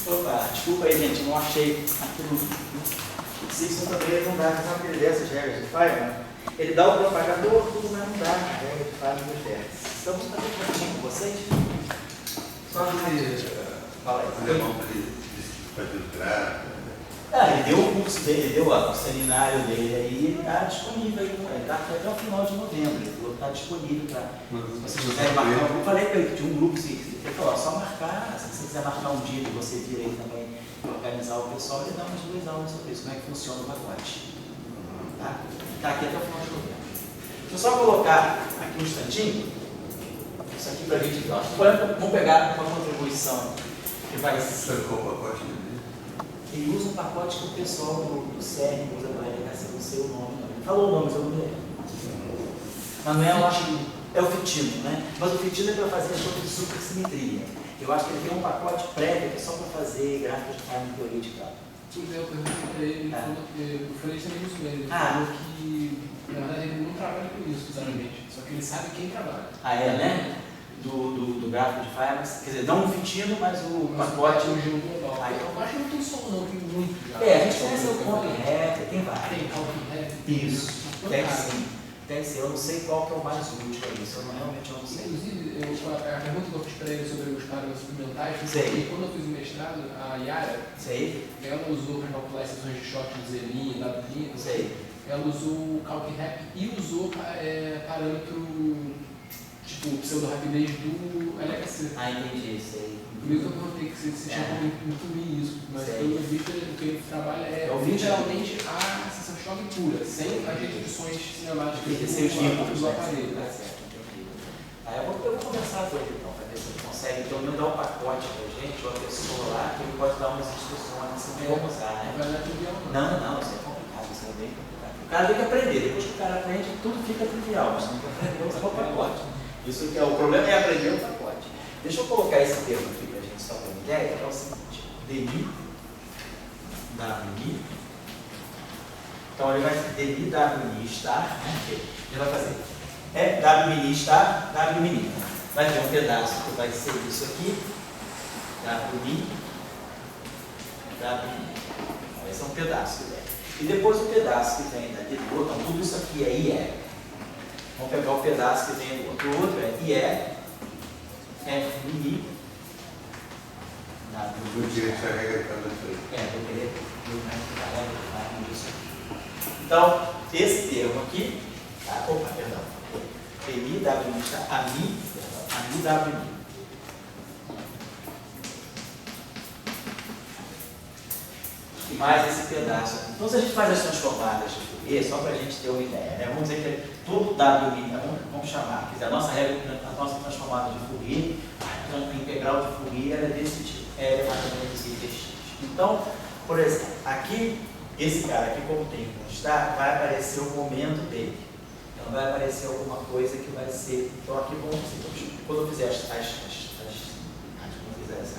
Opa, desculpa aí, gente, não achei aqui no Sixon também não dá, sabe que ele dessas regras de Fire, né? Ele dá o propagador, tudo, mas não dá a regra de Fire dos vértices. Então, vamos fazer um pouquinho com vocês? Só que fala aí. o alemão fazer o gráfico. Ele deu o curso dele, ele deu o seminário dele aí, ele está disponível aí, ele está aqui até o final de novembro, ele está disponível para vocês quiserem marcar. Eu falei para ele que tinha um grupo, ele falou, só marcar, se você quiser marcar um dia e você vir aí também organizar o pessoal, ele dá umas 2 aulas sobre isso, como é que funciona o pacote. Tá? Está aqui até o final de novembro. Deixa eu só colocar aqui um instantinho, isso aqui para a gente ver. Vamos pegar uma contribuição que vai ser. Qual o pacote dele? Ele usa um pacote que o pessoal do CERN usa para LHC, não sei o nome. Não. Ele falou o nome, mas eu não lembro. Mas não é o ativo, é o fitino, né? Mas o fitino é para fazer a conta de supersimetria. Eu acho que ele tem um pacote prévio que é só para fazer gráficos de time teorítica. Eu perguntei para ele, ele falou que eu falei isso mesmo com ele. Ele falou que, na verdade, ele não trabalha com isso, exatamente. Só que ele sabe quem trabalha. Né? Do gráfico de Firefox, quer dizer, não o fitino, mas o pacote. O giro global. Eu acho que não tem som, não, tem muito já. A gente conhece o CalcRep, tem vários. Tem CalcRep. Isso, tem sim. Tem sim, eu não sei qual que é o mais útil a isso, eu realmente não sei. Inclusive, a pergunta que eu fiz para ele sobre os parámetros fundamentais, porque quando eu fiz o mestrado, a Yara, ela usou para calcular as seções de shot de Zelin e W', ela usou o CalcRep e usou parâmetro tipo pseudo-rapidez do LHC. Entendi, sei. Por isso eu perguntei que você tinha como incluir isso, mas pelo visto o que ele trabalha é literalmente a sessão de choque pura, sem as restrições cinemáticas do aparelho. Tá certo, entendi. Eu vou conversar com ele então, para ver se ele consegue pelo menos dar um pacote para a gente, ou a pessoa lá, que ele pode dar umas instruções assim, como usar, né? Não vai dar trivial, não, isso é complicado, isso é bem complicado. O cara tem que aprender, depois que o cara aprende, tudo fica trivial, mas não tem que aprender usar o pacote. Isso que é o problema, é aprender o pacote. Deixa eu colocar esse termo aqui para a gente só ter uma ideia, que é o seguinte, DMI, WMI. Então ele vai DMI, WMI, star, ele vai fazer WMI, star, WMI. Vai ter um pedaço que vai ser isso aqui, WMI, WMI. Esse é um pedaço que vem. E depois o pedaço que vem daqui do outro, então tudo isso aqui é IE. Vamos pegar o pedaço que vem do outro. O outro é IE, FMI, Eu queria que essa regra para você. eu queria ver como é que a regra vai isso aqui. Então, esse termo aqui, MI, WMI, AMI, WMI. E mais esse pedaço aqui. Então, se a gente faz as transformadas de Fourier, só para a gente ter uma ideia, né? Vamos dizer que todo WMI, vamos chamar, quer dizer, a nossa regra, a nossa transformada de Fourier, a integral de Fourier era desse tipo, é mais ou menos ITX. Então, por exemplo, aqui, esse cara aqui, como tem que constar, vai aparecer o momento dele. Então, vai aparecer alguma coisa que vai ser. Então, aqui vamos dizer, quando eu fizer essa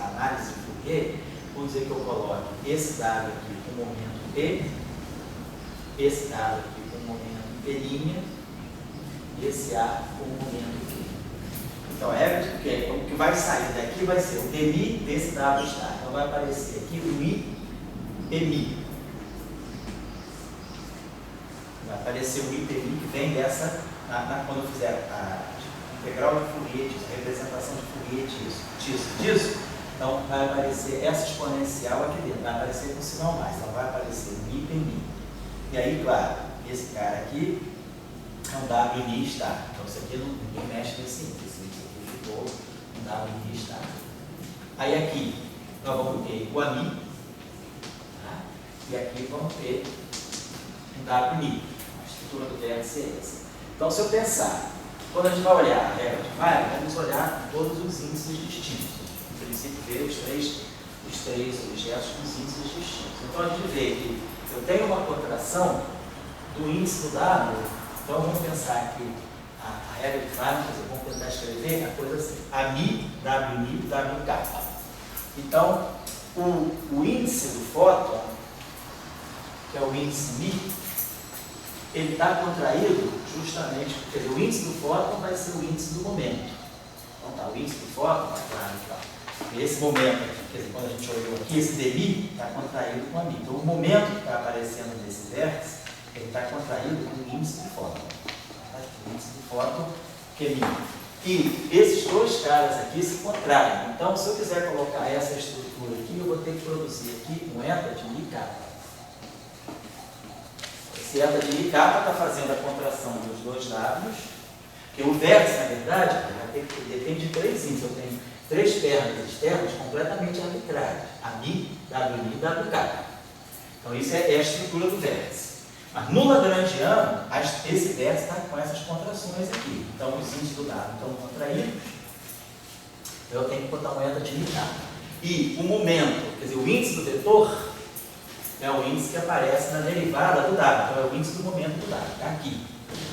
análise de Fourier, vamos dizer que eu coloco esse dado aqui com o momento P, esse dado aqui com o momento P', e esse A com o momento Q. Então, o que vai sair daqui vai ser o DMI desse dado estar. Então, vai aparecer aqui o IPMI. Vai aparecer o IPMI que vem dessa, quando eu fizer a integral de Fourier, a representação de Fourier disso. Então, vai aparecer essa exponencial aqui dentro, vai aparecer com sinal mais, então vai aparecer o IPMI. E aí, claro, esse cara aqui é um WMI estar. Então, isso aqui ninguém mexe nesse índice, isso aqui ficou um WMI estar. Aí aqui, nós vamos ter o AMI, tá? E aqui vamos ter um WMI, a estrutura do vértice é essa. Então, se eu pensar, quando a gente vai olhar a regra de Fire, vamos olhar todos os índices distintos. No princípio, ver os três objetos dos índices distintos. Então, a gente vê que eu tenho uma contração do índice do W, então vamos pensar que a regra de Fire, vamos tentar escrever a coisa assim, AMI, WMI, WK. Então, o índice do fóton, que é o índice μ, ele está contraído justamente, quer dizer, o índice do fóton vai ser o índice do momento. Então tá, o índice do fóton, claro, então, esse momento aqui, quer dizer, quando a gente olhou aqui, esse demi está contraído com a mi. Então, o momento que está aparecendo nesse vértice, ele está contraído com o índice de fóton. Tá? O índice de fóton, que é mi. E esses dois caras aqui se contraem. Então, se eu quiser colocar essa estrutura aqui, eu vou ter que produzir aqui um eta de mi kappa. Esse eta de mi kappa está fazendo a contração dos dois Ws, porque o vértice, na verdade, depende de três índices. Eu tenho três pernas externas completamente arbitrárias. A mi, WI e WK. Então, isso é a estrutura do vértice. Mas no lagrangiano, esse vértice está com essas contrações aqui. Então, os índices do W estão contraídos. Eu tenho que botar um eta de mi kappa. E o momento, quer dizer, o índice do vetor é o índice que aparece na derivada do W. Então, é o índice do momento do W. Está aqui.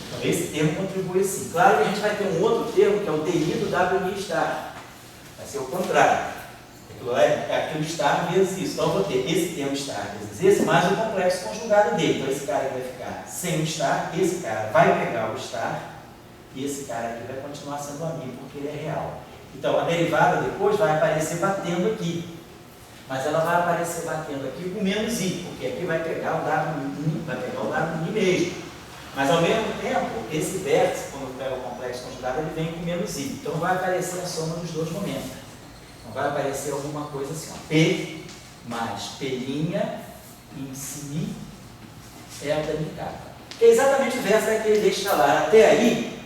Então, esse termo contribui sim. Claro que a gente vai ter um outro termo, que é o DI do WI star. Vai ser o contrário. É aquele star vezes isso. Então, eu vou ter esse termo star vezes esse, mais o complexo conjugado dele. Então, esse cara aqui vai ficar sem o star, esse cara vai pegar o star, e esse cara aqui vai continuar sendo amigo, porque ele é real. Então, a derivada depois vai aparecer batendo aqui. Mas ela vai aparecer batendo aqui com menos i, porque aqui vai pegar o WI, vai pegar o WI mesmo. Mas, ao mesmo tempo, esse vértice, quando pega o complexo conjugado, ele vem com menos i. Então, vai aparecer a soma dos dois momentos. Então, vai aparecer alguma coisa assim, ó. P mais P' índice mi eta mi kappa. Que é exatamente o verso daquele D escalar. Até aí,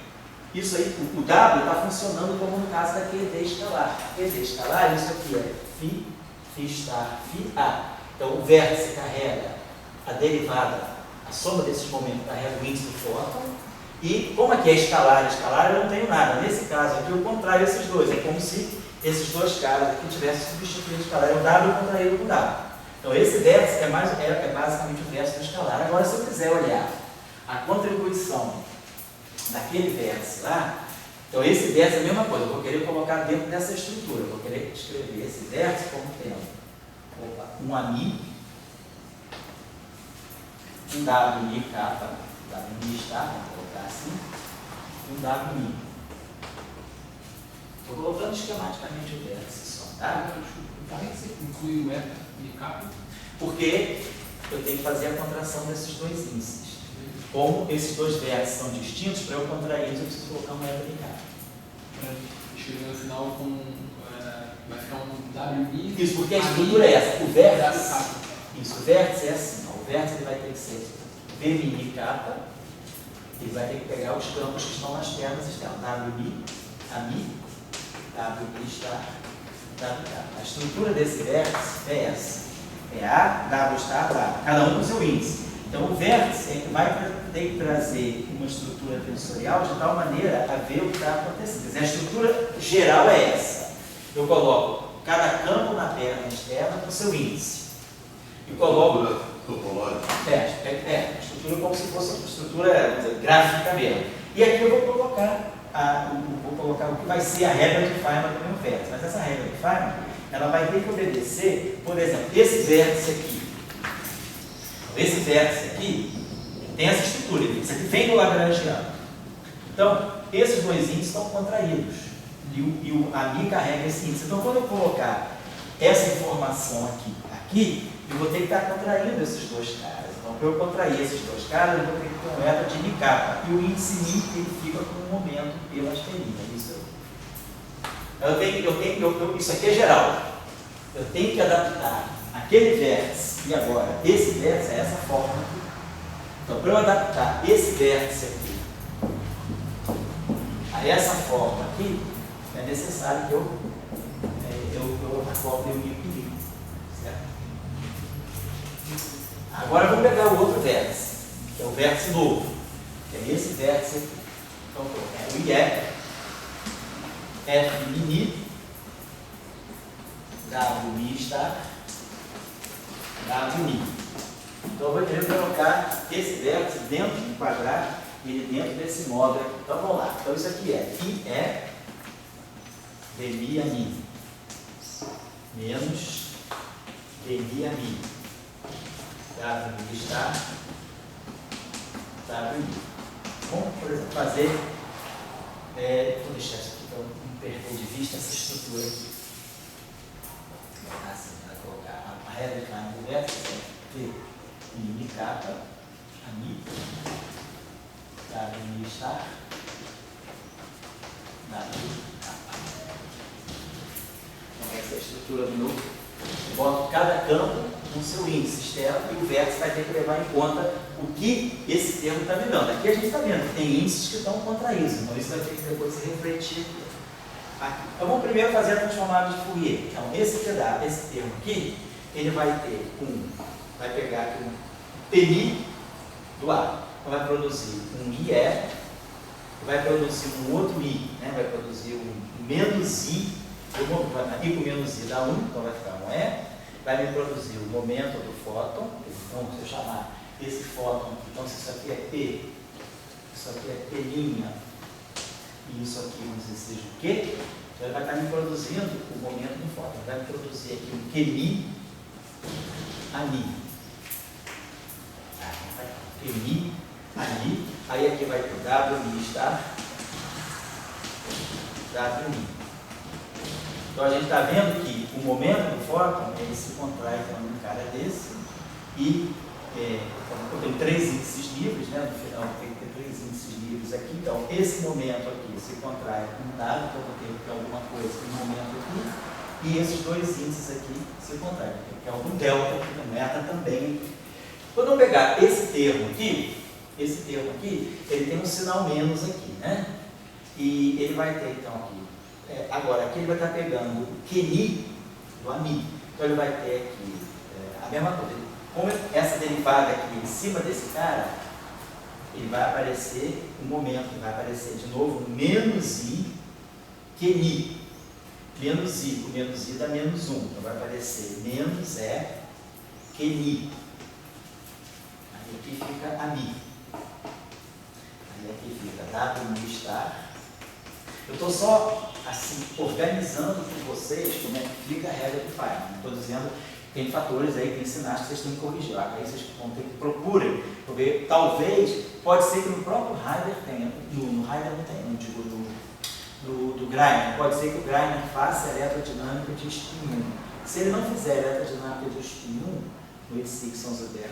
isso aí, o W está funcionando como no caso daquele D escalar. Aquele D escalar, isso aqui é Φ star, Φ A. Então, o vértice carrega a derivada, a soma desses momentos carrega o índice do fóton. E, como aqui é escalar, eu não tenho nada. Nesse caso aqui, eu contraio esses dois. É como se esses dois caras aqui tivessem substituído o escalar. É o W contraído com o W. Então, esse vértice é basicamente o vértice do escalar. Agora, se eu quiser olhar a contribuição daquele vértice lá, então esse vértice é a mesma coisa. Eu vou querer colocar dentro dessa estrutura. Eu vou querer escrever esse vértice como tendo um ami, um WI kappa, WI star, vamos colocar assim, e um WI. Estou colocando esquematicamente o vértice só, tá? Por que você inclui o eta mi kappa? Porque eu tenho que fazer a contração desses dois índices. Como esses dois vértices são distintos, para eu contrair eles, eu preciso colocar um eta mi kappa. Escrever no final com. Vai ficar um WI. Isso, porque a estrutura é essa. O vértice. Isso, o vértice é assim. Ó, o vértice ele vai ter que ser V mini kappa. Ele vai ter que pegar os campos que estão nas pernas externas. WI, AMI, WI star, WK. A estrutura desse vértice é essa. É A, W star, W. Cada um com o seu índice. Então, o vértice vai ter que trazer uma estrutura tensorial de tal maneira a ver o que está acontecendo. A estrutura geral é essa. Eu coloco cada campo na perna externa com o seu índice. E coloco... Topológica. A estrutura como se fosse uma estrutura, vamos dizer, gráfica mesmo. E aqui eu vou colocar o que vai ser a regra de Feynman do meu vértice. Mas essa regra de Feynman, ela vai ter que obedecer, por exemplo, esse vértice aqui. Esse vértice aqui tem essa estrutura, isso aqui vem do lagrangiano. Então, esses dois índices estão contraídos. E o AMI carrega esse índice. Então, quando eu colocar essa informação aqui, eu vou ter que estar contraindo esses dois caras. Então, para eu contrair esses dois caras, eu vou ter que ter um eta de mi kappa. E o índice mi, ele fica com um momento pela asterina. Isso isso aqui é geral. Eu tenho que adaptar aquele vértice. E agora, esse vértice é essa forma aqui. Então, para eu adaptar esse vértice aqui a essa forma aqui, é necessário que eu acople o equilíbrio. Certo? Agora, vamos pegar o outro vértice, que é o vértice novo, que é esse vértice aqui. Então, é o IE, F mini, WI star, WI. Então, eu vou querer colocar esse vértice dentro de enquadrar ele dentro desse módulo aqui. Então, vamos lá. Então, isso aqui é IE, DMI a mi, menos DMI a mi, WI star, WI. Vamos, por exemplo, fazer, vou deixar isso aqui para não perder de vista essa estrutura aqui. regra de Feynman do vértice é P mi capa, a mi, W mi star, W capa. Então essa é a estrutura do meu. Eu boto cada campo com seu índice externo e o vértice vai ter que levar em conta o que esse termo está me dando. Aqui a gente está vendo que tem índices que estão contraídos, então isso vai ter que depois se refletir aqui. Então vamos primeiro fazer a transformada de Fourier. Então esse termo aqui, ele vai ter vai pegar aqui um PMI do A, então vai produzir um IE, vai produzir um outro I, né? Vai produzir um menos I, I com menos I dá 1, então vai ficar um E, vai me produzir o momento do fóton, então se eu chamar esse fóton, então se isso aqui é P, isso aqui é P', e isso aqui, vamos dizer, seja o Q, então ele vai estar me produzindo o momento do fóton, vai me produzir aqui um QMI, ani. QMI, ani, aí aqui vai ter o WMI estar, WMI. Então a gente está vendo que o momento do fóton, ele se contrai quando um cara desse, e eu tenho 3 índices livres, né? No final tem que ter 3 índices livres aqui, então esse momento aqui se contrai com um dado, então eu vou ter alguma coisa no momento aqui, e esses 2 índices aqui se contraem, que é algum delta aqui no meta também. Quando eu pegar esse termo aqui, ele tem um sinal menos aqui, né? E ele vai ter então aqui, agora aqui ele vai estar pegando o QMI do AMI, então ele vai ter aqui a mesma coisa. Como essa derivada aqui em cima desse cara, ele vai aparecer um momento, vai aparecer de novo menos I QMI. Menos I, o menos I dá menos 1, então vai aparecer menos E QMI. Aí aqui fica a mi. Aí aqui fica WMI estar. Eu estou só assim organizando com vocês como é que fica a regra de Feynman. Estou dizendo que tem fatores aí, tem sinais que vocês têm que corrigir. Aí vocês vão ter que procurem, porque talvez, pode ser que no próprio Heider tenha, no Heider não tem, não digo do Greiner, pode ser que o Greiner faça eletrodinâmica de spin 1. Se ele não fizer eletrodinâmica de spin 1, no 86 são zero,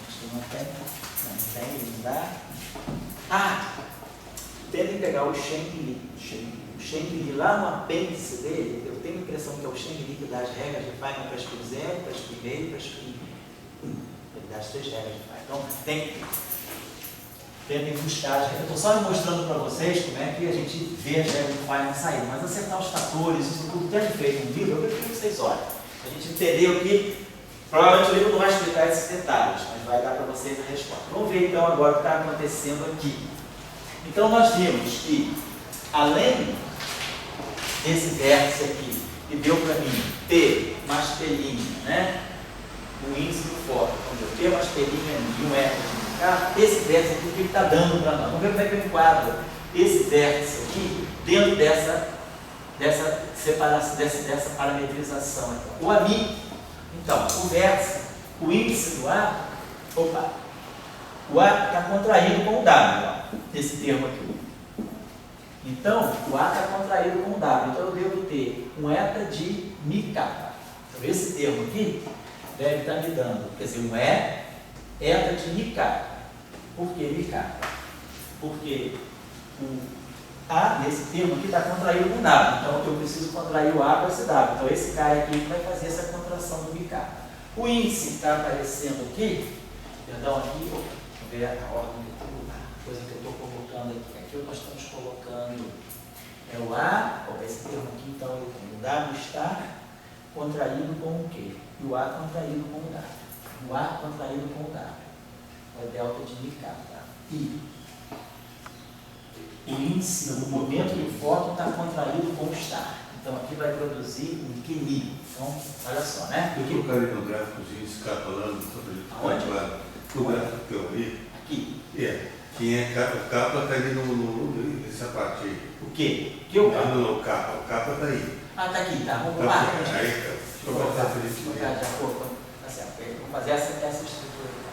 acho que não tem, ele não dá. Tentem pegar o Schenck lá no apêndice dele, eu tenho a impressão que é o Schenck que dá as regras de Feynman para spin 0, para spin meio e para spin 1. Ele dá as 3 regras de Feynman. Então, tentem buscar. Eu estou só mostrando para vocês como é que a gente vê as regras de Feynman sair, mas acertar os fatores, isso tudo tendo feito um livro, eu prefiro que vocês olhem. A gente entendeu que, provavelmente o livro não vai explicar esses detalhes, mas vai dar para vocês a resposta. Vamos ver então agora o que está acontecendo aqui. Então nós vimos que, além desse vértice aqui, que deu para mim P mais P', né? O índice do fóton, onde P mais P' e um R, esse vértice aqui, o que ele está dando para nós? Vamos ver como é que eu enquadro esse vértice aqui dentro dessa separação, dessa parametrização aqui. O AMI, então, o vértice, o índice do A, o A está contraído com o W, ó, esse termo aqui. Então, o A está contraído com o W, então eu devo ter um eta de mi capa. Então, esse termo aqui deve estar me dando, quer dizer, um eta de mi capa. Por que mi capa? Porque o A, nesse termo aqui, está contraído com o W, então eu preciso contrair o A com esse W. Então, esse cara aqui vai fazer essa contração do mi capa. O índice que está aparecendo aqui, perdão, aqui, vou ver a ordem de tudo, a coisa que eu estou colocando aqui. Aqui nós estamos colocando o A, esse termo aqui, então eu tenho o W está contraído com o quê? E o A contraído com o W. O A contraído com o W. É delta de mi capa. E o índice, o momento do fóton está contraído com o estar. Então aqui vai produzir um QMI. Então, olha só, né? Eu colocaria no gráfico os índices capa lá, aonde? No gráfico que eu vi. Aqui. Tinha capa está ali nessa parte aí. O quê? Que eu Não, o capa está aí. Ah, está aqui, tá. Vamos lá. Aí, deixa eu botar feliz. Tá certo. Vamos fazer essa estrutura aqui.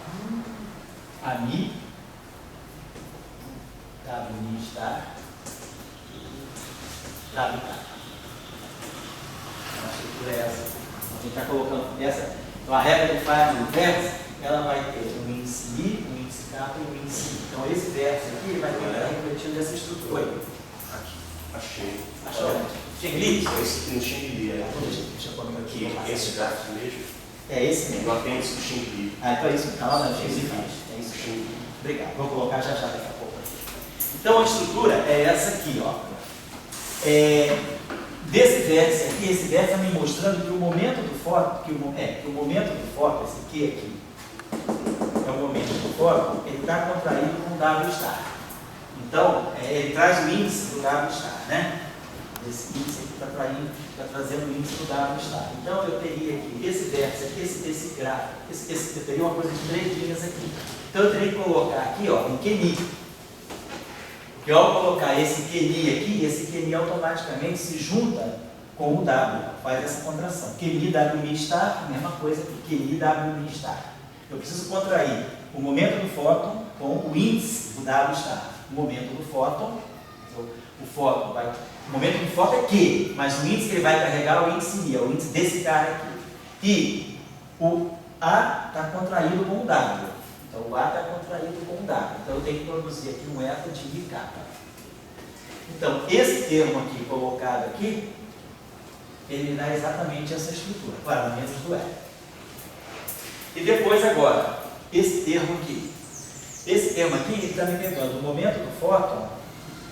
AMI, WMI estar, WK. A estrutura é essa. A gente está colocando essa. Então a regra de Feynman inversa, ela vai ter um índice I, um índice kappa e um índice I. Então esse verso aqui vai ter refletido dessa estrutura. Aqui, achei. Achou? Cheng-Li? Esse aqui no Cheng-Li, Deixa eu pôr aqui. Esse gráfico mesmo? É esse mesmo. O apêndice do Cheng-Li. Ah, então é isso. Não, não, Cheng-Li faz. É isso. Cheng-Li. Obrigado. Vou colocar já daqui a pouco. Então a estrutura é essa aqui, ó. Desse vértice aqui, esse vértice está me mostrando que o momento do fóton, que o momento do fóton, esse aqui, é o momento do fóton, ele está contraído com W star. Então, ele traz o índice do W star, né? Esse índice aqui está trazendo o índice do W star. Então, eu teria aqui esse vértice aqui, esse gráfico, eu teria uma coisa de 3 linhas aqui. Então, eu teria que colocar aqui, ó, um QNI. Porque ao colocar esse QNI aqui, esse QNI automaticamente se junta com o W, faz essa contração. QNI WMI star, mesma coisa que QNI WMI star. Eu preciso contrair o momento do fóton com o índice do W star. O momento do fóton, o momento do fóton é Q, mas o índice que ele vai carregar é o índice I, é o índice desse cara aqui. E o A está contraído com o W. Então o A está contraído com o W. Então eu tenho que produzir aqui um eta de I kappa. Então esse termo aqui colocado aqui, ele dá exatamente essa estrutura, claro, menos do E. E depois agora, esse termo aqui. Esse termo aqui está me pegando o momento do fóton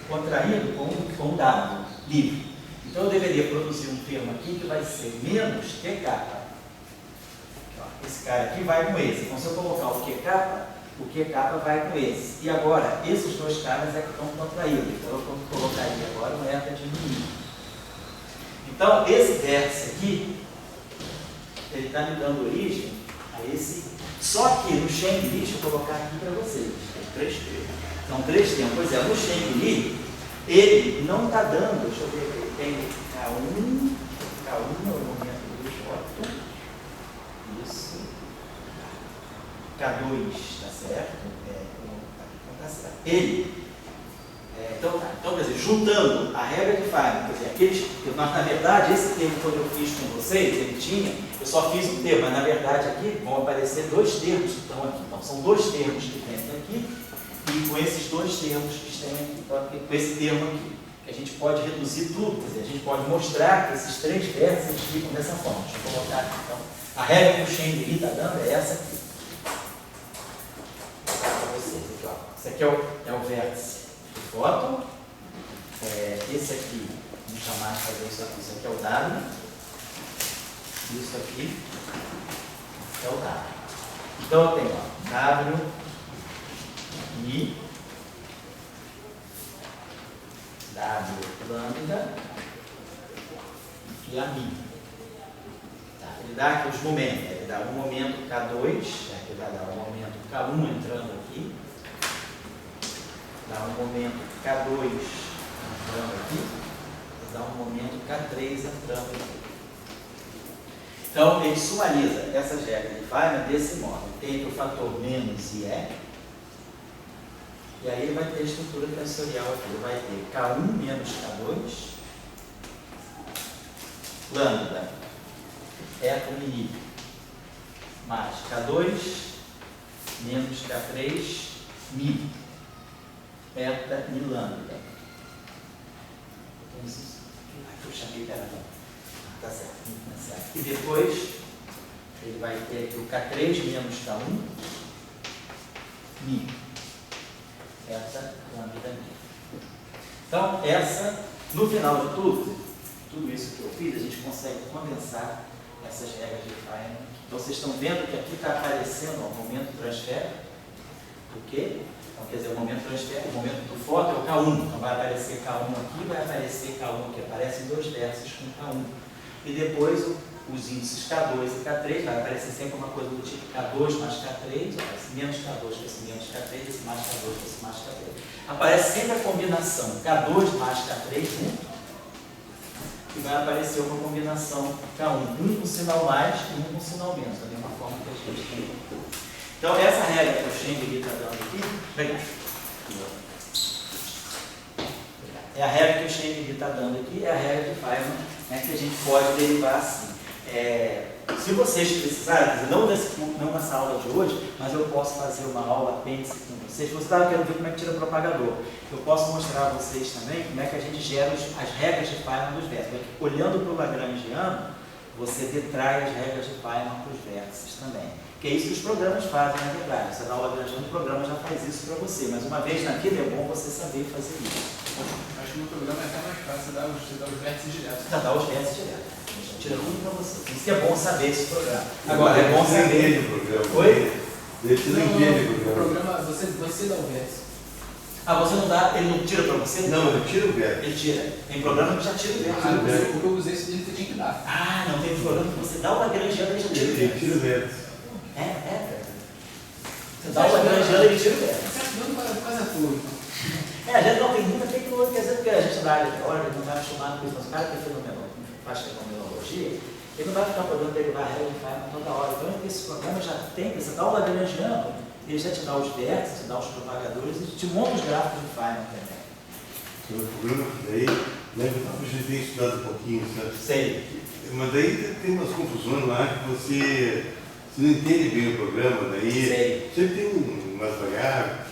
contraído com o W, livre. Então eu deveria produzir um termo aqui que vai ser menos Q kappa. Esse cara aqui vai com esse. Então se eu colocar o Q kappa vai com esse. E agora, esses dois caras é que estão contraídos. Então eu colocaria agora um eta de I. Então esse vértice aqui, ele está me dando origem a esse. Só que no Cheng-Li, deixa eu colocar aqui para vocês. Tem 3 termos. São 3 termos. Pois é, no Cheng-Li, ele não está dando, deixa eu ver, ele tem K1 é o momento do fóton. Isso. K2, está certo? Tá certo. Ele. Então, quer dizer, juntando a regra de Feynman, quer dizer, mas na verdade, esse termo, quando eu fiz com vocês, ele tinha, eu só fiz um termo, mas na verdade aqui vão aparecer 2 termos que estão aqui. Então, são 2 termos que tem aqui, e com esses 2 termos que tem aqui, então, com esse termo aqui, que a gente pode reduzir tudo, quer dizer, a gente pode mostrar que esses 3 vértices ficam dessa forma. Deixa eu colocar aqui, então, a regra que o Cheng-Li está dando é essa aqui. Vou colocar para vocês aqui, ó. Esse aqui é o vértice do fóton. Esse aqui, vamos chamar de fazer isso aqui é o W. Isso aqui é o W. Então eu tenho ó, W, I, W lambda e a Mi. Tá, ele dá aqui os momentos. Ele dá um momento K2, ele vai dar um momento K1 entrando aqui. Dá um momento K2 entrando aqui, e dá um momento K3 entrando aqui. Então, ele sumariza essas regras de Feynman desse modo. Tem o fator menos IE, e aí ele vai ter a estrutura tensorial aqui. Ele vai ter K1 menos K2, lambda, eta mini, mais K2 menos K3, mi. Eta e lambda. Puxa, pera, tá certo. E depois ele vai ter aqui o K3 menos K1 mi. Eta lambda mi. Então, no final de tudo isso que eu fiz, a gente consegue condensar essas regras de Feynman. Então, vocês estão vendo que aqui está aparecendo o momento transfer. O quê? Então, quer dizer, o momento transfer, o momento do fóton é o K1. Então, vai aparecer K1 aqui, vai aparecer K1 aqui. Aparecem 2 vértices com K1. E depois, os índices K2 e K3, vai aparecer sempre uma coisa do tipo K2 mais K3, esse menos K2 com esse menos K3, esse mais K2 com esse mais K3. Aparece sempre a combinação K2 mais K3 junto. E vai aparecer uma combinação K1, um com sinal mais e um com sinal menos, da mesma forma que a gente tem. Então, essa regra que o Cheng-Li está dando aqui, é a regra que o Cheng-Li está dando aqui, é a regra de Feynman, né, que a gente pode derivar assim. Se vocês precisarem, não nessa aula de hoje, mas eu posso fazer uma aula apêndice com vocês. Você estava querendo ver como é que tira propagador. Eu posso mostrar a vocês também como é que a gente gera as regras de Feynman dos vértices. Olhando para o Lagrangiano, você detrai as regras de Feynman para os vértices também. Que é isso que os programas fazem, na verdade. Você dá o Lagrangiano, o programa já faz isso para você. Mas uma vez na vida é bom você saber fazer isso. Acho que no programa é até mais fácil dar os vértices diretos. Já dá os vértices diretos. Tira tudo para você. Por isso que é bom saber esse programa. Agora, é bom saber. Oi? Você não entende o programa. Você dá o vértice. Ah, você não dá, ele não tira para você? Não, ele tira o vértice. Ele tira. Tem programa que já tira o vértice. Porque eu usei esse dele, você tinha que dar. Ah, não, tem programa que você dá o Lagrangiano e ele já tira o vértice. Ele tira o vértice. Você dá o Lagrangiano e ele tira o vértice. Você está estudando quase a tua, então. A gente não tem muita tecnologia, quer dizer, porque a gente da área teórica não está acostumado com isso. Mas o cara que faz fenomenologia, ele não vai ficar podendo derivar a regra de Feynman toda hora. Então, esse programa já tem, você dá o Lagrangiano, ele já te dá os vértices, te dá os propagadores e te monta os gráficos de Feynman também. O programa daí, lembra que a gente tem estudado um pouquinho, sabe? Sei. Mas daí tem umas confusões lá que você não entende bem o programa, daí Sei. você tem umas variáveis.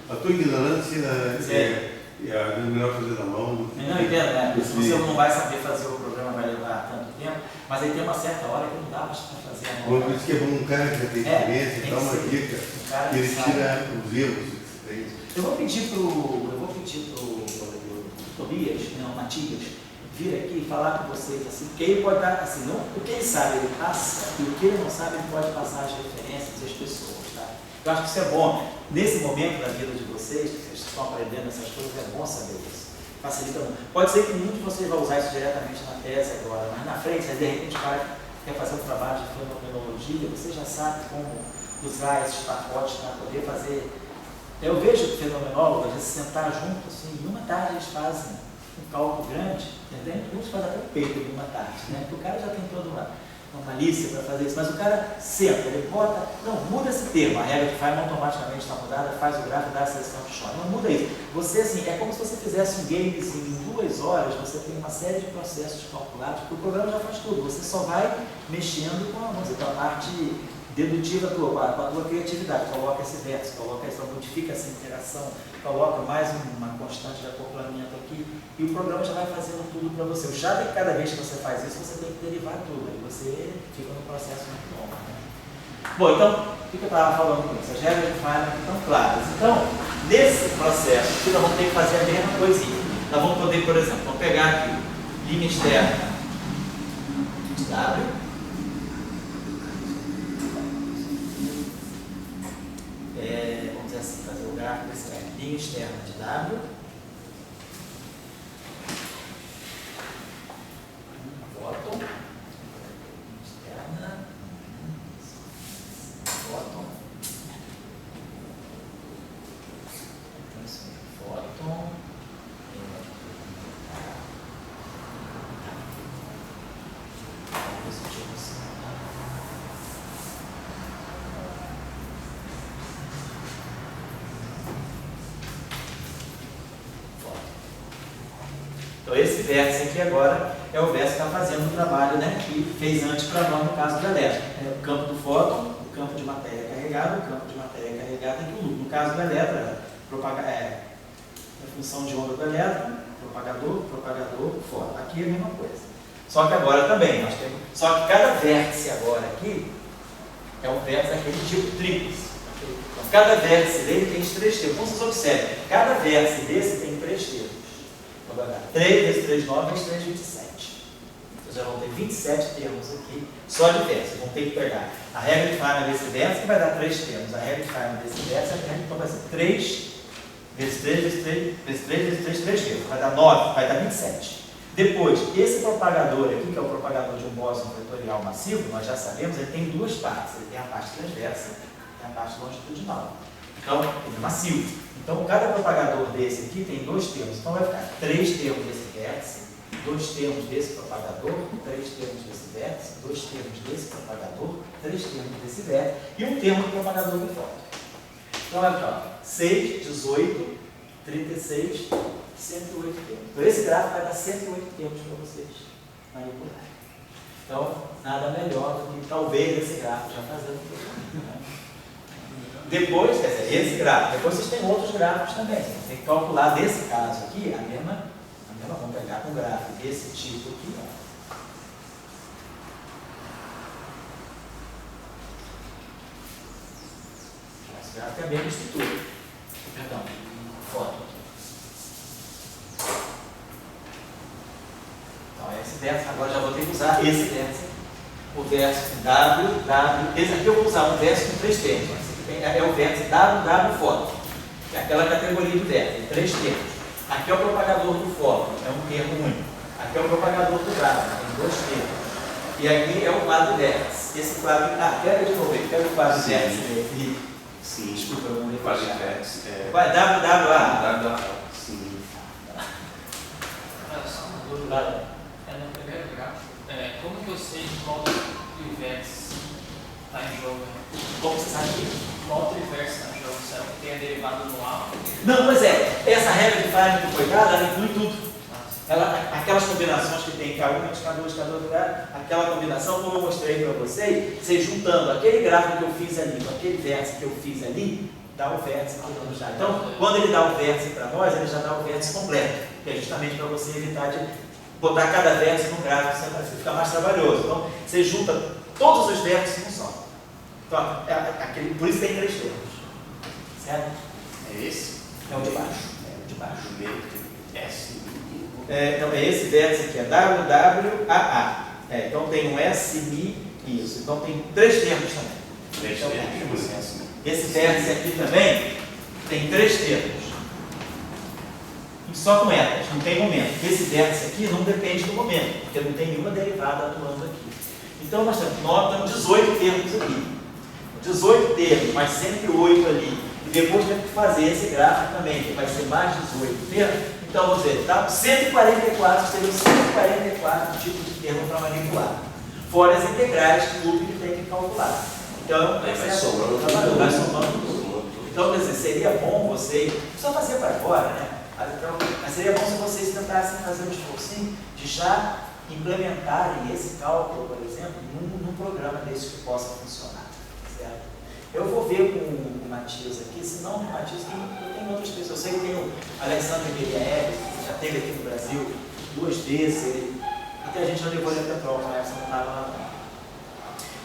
A tua ignorância é melhor fazer na mão. Não entendo, né? Porque se você não vai saber fazer o programa, vai levar tanto tempo, mas aí tem uma certa hora que não dá para fazer a mão. Por isso que é bom um cara que já tem experiência, dá uma dica, que ele tira os erros que você tem. Eu vou pedir pro Tobias, não, Matias, vir aqui e falar com vocês, assim, porque ele pode dar, assim, não, o que ele sabe ele passa, e o que ele não sabe ele pode passar as referências às pessoas, tá? Eu acho que isso é bom. Nesse momento da vida de vocês, que vocês estão aprendendo essas coisas, é bom saber isso. Facilita muito. Pode ser que nenhum de vocês vai usar isso diretamente na tese agora, mas na frente, aí de repente o cara quer fazer um trabalho de fenomenologia, você já sabe como usar esses pacotes para poder fazer. Eu vejo fenomenólogos, às vezes, sentar junto, assim, em uma tarde eles fazem um cálculo grande, entendeu? Uns fazem até o peito em uma tarde, né? Porque o cara já tem toda uma malícia para fazer isso, mas o cara senta, ele bota, não, muda esse termo, a regra de Feynman automaticamente está mudada, faz o gráfico, dá a seleção de Schoen, não muda isso. Você, assim, é como se você fizesse um gamezinho em 2 horas, você tem uma série de processos calculados, porque o programa já faz tudo, você só vai mexendo com a parte dedutiva com a tua criatividade, coloca esse vértice, coloca essa, modifica essa interação, coloca mais uma constante de acoplamento aqui, e o programa já vai fazendo tudo para você. O chave é que cada vez que você faz isso, você tem que derivar tudo, aí você fica no processo muito longo. Né? Bom, então, o que eu estava falando com isso? As regras de Feynman estão claras. Então, nesse processo aqui, nós vamos ter que fazer a mesma coisinha. Nós vamos poder, por exemplo, vamos pegar aqui, linha externa de W, vamos dizer assim, fazer o gráfico desse linha externa de W, fóton, externa, fóton, fóton, Então esse vértice aqui agora é o vértice que está fazendo o trabalho, né, que fez antes para nós no caso do elétron. O campo do fóton, o campo de matéria carregada, o campo de matéria carregada e o loop. No caso do elétron, a função de onda do elétron, propagador, fóton. Aqui é a mesma coisa. Só que agora também, nós temos. Só que cada vértice agora aqui é um vértice daquele tipo tríplice. Então, cada vértice dele tem 3 termos. Como vocês observam, cada vértice desse tem 3 termos. 3 vezes 3, 9 vezes 3, 27. Vocês já vão ter 27 termos aqui, só de vértice. Vão ter que pegar a regra de Feynman desse vértice, que vai dar 3 termos. A regra de Feynman desse vértice, então vai ser 3 vezes 3 vezes 3 vezes 3 vezes 3, 3 termos. Vai dar 9, vai dar 27. Depois, esse propagador aqui, que é o propagador de um bóson vetorial massivo, nós já sabemos, ele tem 2 partes. Ele tem a parte transversa e a parte longitudinal. Então, ele é massivo. Então, cada propagador desse aqui tem 2 termos. Então, vai ficar 3 termos desse vértice, 2 termos desse propagador, 3 termos desse vértice, 2 termos desse propagador, 3 termos desse vértice e um termo do propagador do fóton. Então, vai ficar 6, 18, 36, 108 termos. Então, esse gráfico vai dar 108 termos para vocês. Aí, por lá. Então, nada melhor do que talvez esse gráfico já fazendo tudo. Né? Depois, quer dizer, esse gráfico, depois vocês têm outros gráficos também. Você tem que calcular desse caso aqui, a mesma vamos pegar um gráfico desse tipo aqui. Ó. Esse gráfico é a mesma estrutura. Perdão, foto aqui. Então, esse verso, agora já vou ter que usar esse verso. O verso esse aqui eu vou usar um verso com 3 termos. É o verso foto, que é aquela categoria do verso, tem 3 termos. Aqui é o propagador do foto, é um termo único. Aqui é o propagador do grafo, tem 2 termos. E aqui é o quadro vértice. Esse quadro, pega de novo, pega o quadro vértice, Felipe. Sim. Desculpa, eu não lembro. Quadro vértice. WWA. Sim. Só uma dúvida. No primeiro gráfico, como que eu sei qual vértice está em jogo? Como você sabe disso? Qual vértice está em jogo? Será que tem a derivada no A? Não, pois é. Essa regra de Feynman que foi dada, ela inclui tudo. Aquelas combinações que tem K1, K2, K2, aquela combinação, como eu mostrei para vocês, juntando aquele gráfico que eu fiz ali com aquele vértice que eu fiz ali, dá o vértice que vamos dar. Então, quando ele dá o vértice para nós, ele já dá o vértice completo, que é justamente para você evitar de botar cada vértice no gráfico, você fica mais trabalhoso. Então, você junta todos os vértices num só. Então, por isso tem 3 termos. Certo? É esse? É o de baixo. É o de baixo. O meio tem S. Então, esse vértice aqui é WWAA. Então, tem um S, Mi, isso. Então, tem 3 termos também. 3 então, termos. Esse vértice aqui também tem 3 termos. Só com elas, não tem momento. Esse vértice aqui não depende do momento, porque não tem nenhuma derivada atuando aqui. Então, nós temos 18 termos aqui. 18 termos, mas sempre 8 ali. E depois temos que fazer esse gráfico também, que vai ser mais 18 termos. Então, vamos ver, tá? 144 seriam 144 tipos de termos para manipular. Fora as integrais que o loop tem que calcular. Então, vai somando tudo. Então, quer dizer, seria bom vocês, não precisa fazer para fora, né? Mas seria bom se vocês tentassem fazer um esforcinho de já implementarem esse cálculo, por exemplo, num programa desse que possa funcionar. Certo? Eu vou ver com o Matias aqui, se não o Matias, eu tenho outras pessoas. Eu sei que tem o Alexandre Beriaev, que já esteve aqui no Brasil 2 vezes, até a gente não levou ele até a prova, né? Você não estava lá.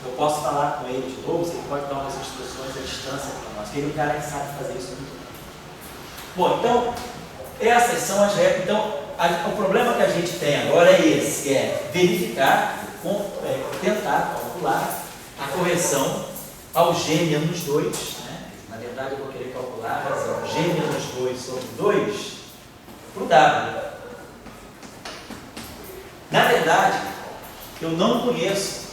Eu posso falar com ele de novo, ele pode dar umas instruções à distância para nós, porque ele é um cara que sabe fazer isso muito bem. Bom, então, essas são as regras. Então, o problema que a gente tem agora é esse, que é verificar, tentar calcular a correção ao G menos 2. Né? Na verdade, eu vou querer calcular a razão G menos 2 sobre 2 para o W. Na verdade, eu não conheço,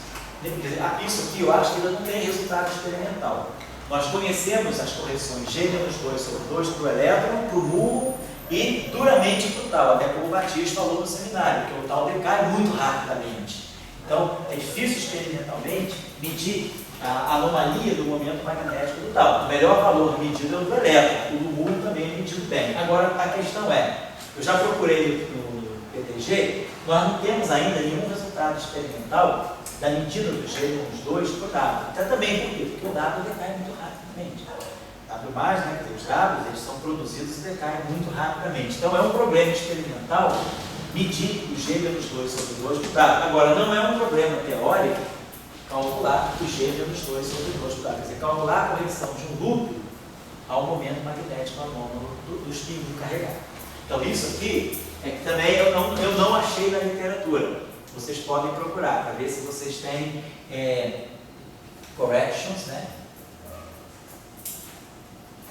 isso aqui eu acho que ainda não tem resultado experimental. Nós conhecemos as correções G menos 2 sobre 2 para o elétron, para o nulo e duramente para o tal, até como o Batista falou no seminário, que o tal decai muito rapidamente. Então, é difícil experimentalmente medir a anomalia do momento magnético do tal. O melhor valor medido é o do elétron, o do nulo também é medido bem. Agora, a questão é, eu já procurei no PTG, nós não temos ainda nenhum resultado experimental da medida do G menos 2 para o W. Até também por quê? Porque o W decai muito rapidamente. W+, né, os Ws, eles são produzidos e decaem muito rapidamente. Então é um problema experimental medir o G menos 2 sobre 2 para o W. Agora, não é um problema teórico calcular o G menos 2 sobre 2 para o W. Quer dizer, calcular a correção de um loop ao momento magnético anômalo do espinho carregado. Então isso aqui é que também eu não achei na literatura. Vocês podem procurar para ver se vocês têm corrections, né?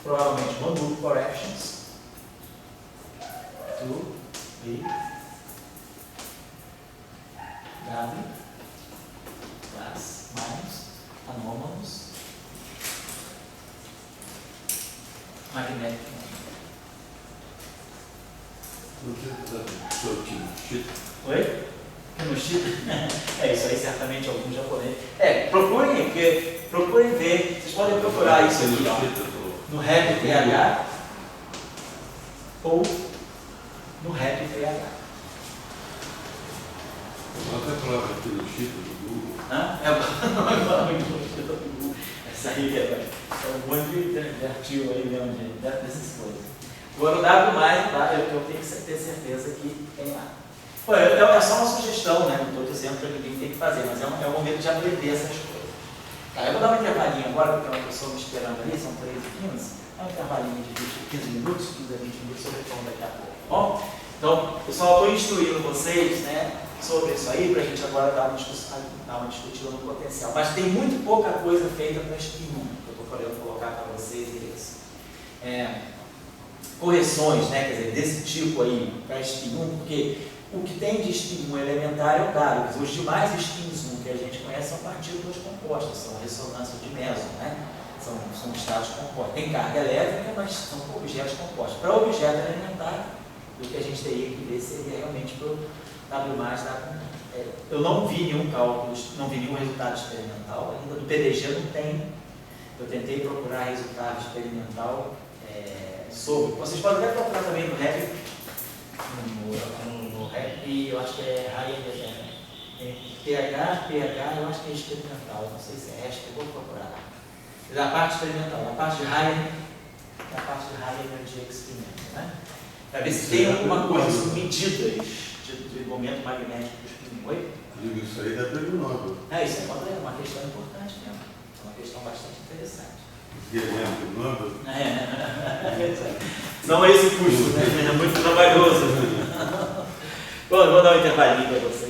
Provavelmente non-loop corrections to be W plus minus anomalous magnetic moment. Oi? No chip? Isso aí certamente algum japonês. Procurem ver, vocês podem procurar isso aqui, ó, no RapidPH ou no RapidPH. Outra palavra aqui no chip do Google? Essa aí é um monte de artigo aí mesmo, dessas coisas. Agora o W+, eu tenho que ter certeza que tem lá. Pô, é só uma sugestão, né? Não estou dizendo que ninguém tem que fazer, mas é um momento de aprender essas coisas. Tá, eu vou dar uma intervalinha agora, porque tem uma pessoa me esperando ali, são 3h15. Dá uma intervalinha de 15 minutos, 15 a 20 minutos, eu retorno daqui a pouco. Bom? Então, pessoal, estou instruindo vocês, né, sobre isso aí, para a gente agora dar uma discutida no potencial. Mas tem muito pouca coisa feita para SPIN 1, que eu estou querendo colocar para vocês isso. Correções, né, quer dizer, desse tipo aí para SPIN 1, porque o que tem de SPIN 1 elementar é o dado. Os demais SPINs 1 que a gente conhece são partículas compostas, são ressonâncias de meson, né? São estados compostos. Tem carga elétrica, mas são objetos compostos. Para objeto elementar, o que a gente teria que ver seria realmente para o W+. Eu não vi nenhum cálculo, não vi nenhum resultado experimental ainda. Do PDG não tem. Eu tentei procurar resultado experimental sobre. Vocês podem até procurar também no REP. No REP, eu acho que é pH, eu acho que é experimental. Não sei se é ESP, eu vou procurar. Da parte experimental, da parte de High Energy Experiment, né? Para ver se tem alguma coisa sobre medidas de momento magnético do SPIN 1. Oi? Isso aí dá prêmio Nobel. Isso é uma questão importante mesmo. É uma questão bastante interessante. Prêmio Nobel? Não é esse custo, né? É muito trabalhoso. Bom, eu vou dar um intervalinho para você.